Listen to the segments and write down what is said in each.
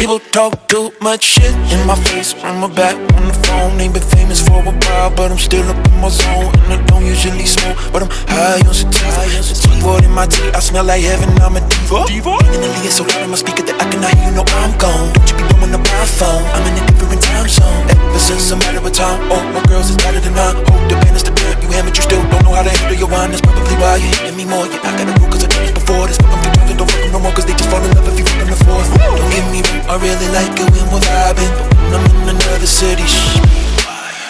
People talk too much shit in my face, on my back, on the phone. Ain't been famous for a while, but I'm still up in my zone. And I don't usually smoke, but I'm high on sativa. Sweet in my tea, I smell like heaven, I'm a diva. In the lead, so loud in my speaker that I cannot hear you know I'm gone. Don't you be blowing up my phone, I'm in a different time zone. Ever since a matter of time, oh, my girls is better than mine. Oh, the band is the band, you hammered, you still don't know how to handle your wine. That's probably why you hitting me more. Yeah, I got a rule cause I did this before. This fuck them 3 times and don't fuck them no more, cause they just fall in love if you fuck them the fourth. Don't get me wrong, I really like it when we're vibing, but when I'm in another city,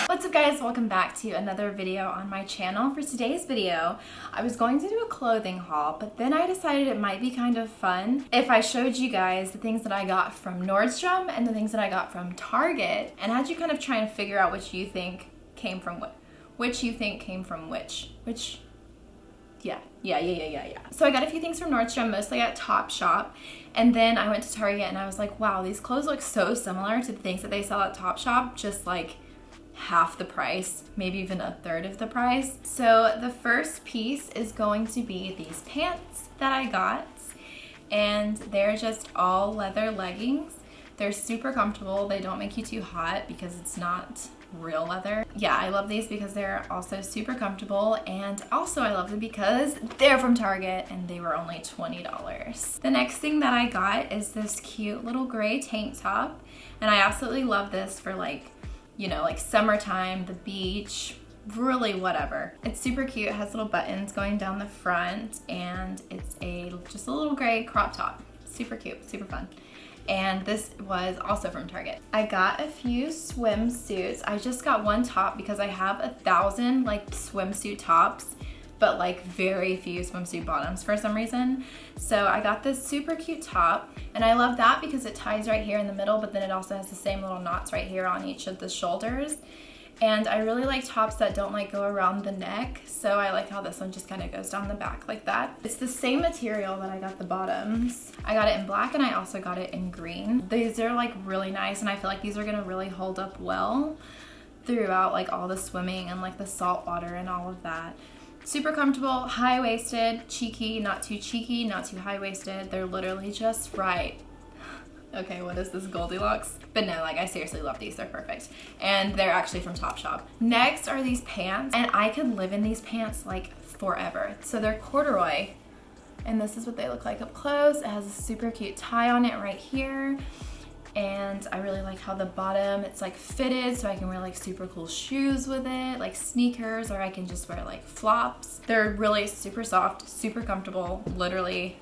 What's up guys, welcome back to another video on my channel. For today's video, I was going to do a clothing haul, but then I decided it might be kind of fun if I showed you guys the things that I got from Nordstrom and the things that I got from Target, and had you kind of try and figure out which you think came from which. Yeah. So I got a few things from Nordstrom, mostly at Topshop, and then I went to Target and I was like, wow, these clothes look so similar to the things that they sell at Topshop, just like half the price, maybe even a third of the price. So the first piece is going to be these pants that I got, and they're just all leather leggings. They're super comfortable. They don't make you too hot because it's not real leather. Yeah, I love these because they're also super comfortable, and also I love them because they're from Target and they were only $20. The next thing that I got is this cute little gray tank top, and I absolutely love this for like, you know, like summertime, the beach, really whatever. It's super cute. It has little buttons going down the front, and it's just a little gray crop top. Super cute, super fun. And this was also from Target. I got a few swimsuits. I just got one top because I have 1,000 like swimsuit tops, but like very few swimsuit bottoms for some reason. So I got this super cute top, and I love that because it ties right here in the middle, but then it also has the same little knots right here on each of the shoulders. And I really like tops that don't like go around the neck, so I like how this one just kind of goes down the back like that. It's the same material that I got the bottoms. I got it in black and I also got it in green. These are like really nice, and I feel like these are gonna really hold up well throughout like all the swimming and like the salt water and all of that. Super comfortable, high-waisted, cheeky, not too cheeky, not too high-waisted. They're literally just right. Okay, what is this, Goldilocks? But no, like I seriously love these, they're perfect. And they're actually from Topshop. Next are these pants, and I could live in these pants like forever. So they're corduroy, and this is what they look like up close. It has a super cute tie on it right here. And I really like how the bottom, it's like fitted, so I can wear like super cool shoes with it, like sneakers, or I can just wear like flops. They're really super soft, super comfortable. Literally,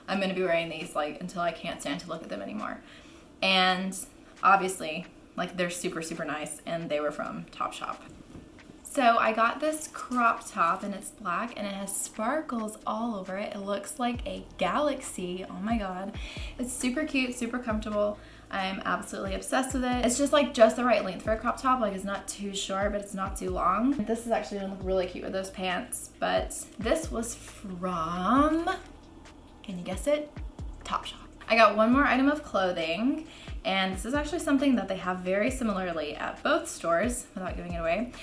I'm gonna be wearing these like until I can't stand to look at them anymore. And obviously, like they're super, super nice, and they were from Topshop. So I got this crop top, and it's black, and it has sparkles all over it. It looks like a galaxy. Oh my God. It's super cute, super comfortable. I'm absolutely obsessed with it. It's just like just the right length for a crop top. Like it's not too short, but it's not too long. This is actually gonna look really cute with those pants, but this was from, can you guess it? Topshop. I got one more item of clothing, and this is actually something that they have very similarly at both stores without giving it away.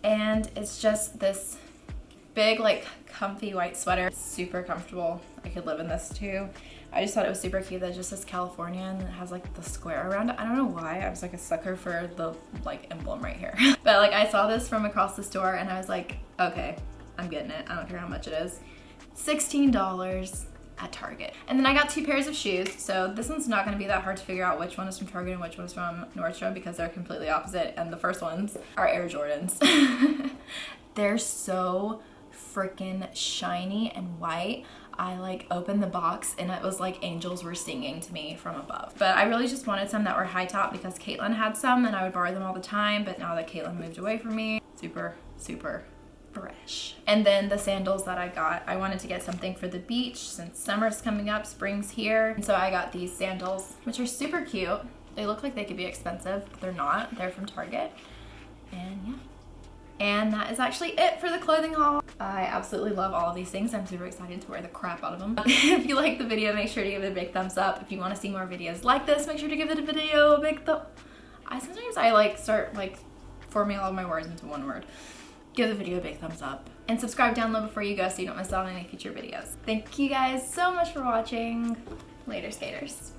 And it's just this big, like comfy white sweater. It's super comfortable. I could live in this too. I just thought it was super cute that it just says California and it has like the square around it. I don't know why, I was like a sucker for the like emblem right here. But like I saw this from across the store and I was like, okay, I'm getting it. I don't care how much it is. $16 at Target. And then I got 2 pairs of shoes. So this one's not gonna be that hard to figure out which one is from Target and which one is from Nordstrom because they're completely opposite. And the first ones are Air Jordans. They're so freaking shiny and white. I like opened the box and it was like angels were singing to me from above. But I really just wanted some that were high top because Caitlin had some and I would borrow them all the time. But now that Caitlin moved away from me, super, super fresh. And then the sandals that I got, I wanted to get something for the beach since summer's coming up, spring's here. And so I got these sandals, which are super cute. They look like they could be expensive, but they're not. They're from Target. And yeah. And that is actually it for the clothing haul. I absolutely love all of these things. I'm super excited to wear the crap out of them. If you like the video, make sure to give it a big thumbs up. If you want to see more videos like this, make sure to give the video a big thumb. Sometimes I like start like forming all of my words into one word. Give the video a big thumbs up. And subscribe down low before you go so you don't miss out on any future videos. Thank you guys so much for watching. Later, skaters.